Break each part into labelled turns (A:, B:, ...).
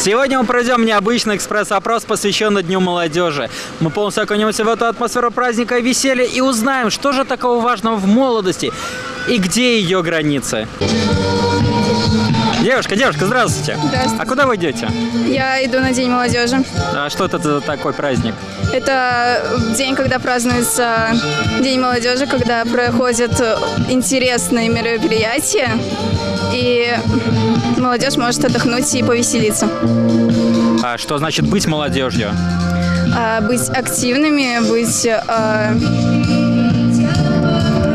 A: Сегодня мы проведем необычный экспресс-опрос, посвященный Дню молодежи. Мы полностью окунемся в эту атмосферу праздника и веселья и узнаем, что же такого важного в молодости и где ее границы. Девушка, здравствуйте.
B: Здравствуйте.
A: А куда вы идете?
B: Я иду на День молодежи.
A: А что это за такой праздник?
B: Это день, когда празднуется День молодежи, когда проходят интересные мероприятия, и молодежь может отдохнуть и повеселиться.
A: А что значит быть молодежью?
B: Быть активными, быть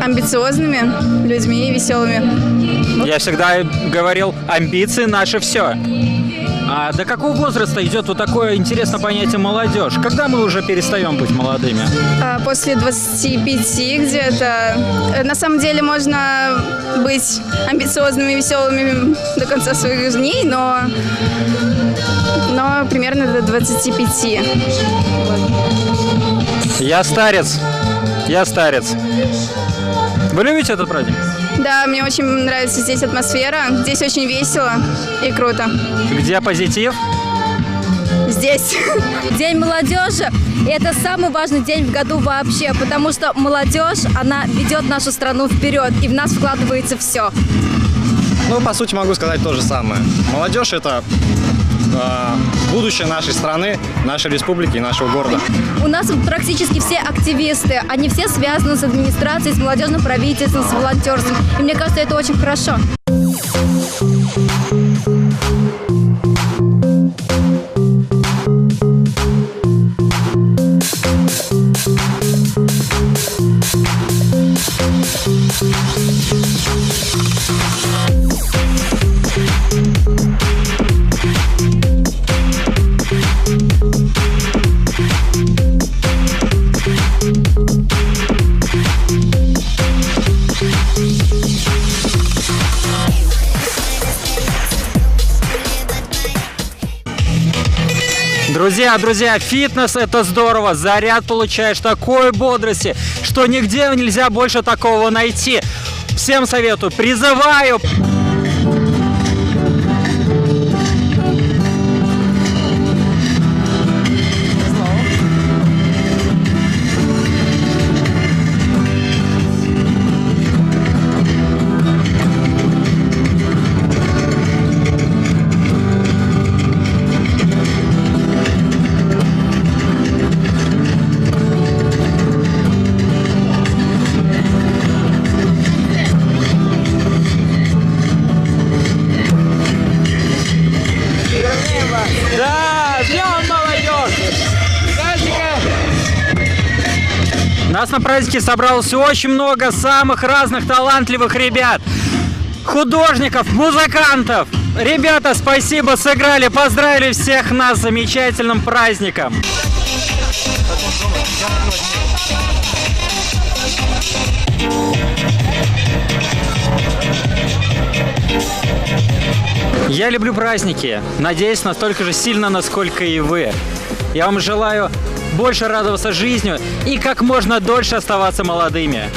B: амбициозными людьми и веселыми.
A: Я всегда говорил, амбиции наше все. А до какого возраста идет вот такое интересное понятие молодежь? Когда мы уже перестаем быть молодыми?
B: После 25 где-то. На самом деле можно быть амбициозными и веселыми до конца своих дней, но примерно до 25.
A: Я старец. Вы любите этот праздник?
B: Да, мне очень нравится здесь атмосфера. Здесь очень весело и круто.
A: Где позитив?
B: Здесь.
C: День молодежи – это самый важный день в году вообще, потому что молодежь, она ведет нашу страну вперед, и в нас вкладывается все.
D: Ну, по сути, могу сказать то же самое. Молодежь – это будущее нашей страны, нашей республики и нашего города.
C: У нас практически все активисты, они все связаны с администрацией, с молодежным правительством, с волонтерством. И мне кажется, это очень хорошо.
A: Друзья, фитнес – это здорово, заряд получаешь такой бодрости, что нигде нельзя больше такого найти. Всем советую, призываю. Да, с Днем молодежи! У нас на празднике собралось очень много самых разных талантливых ребят. Художников, музыкантов. Ребята, спасибо, сыграли, поздравили всех нас с замечательным праздником. Я люблю праздники, надеюсь, настолько же сильно, насколько и вы. Я вам желаю больше радоваться жизнью и как можно дольше оставаться молодыми.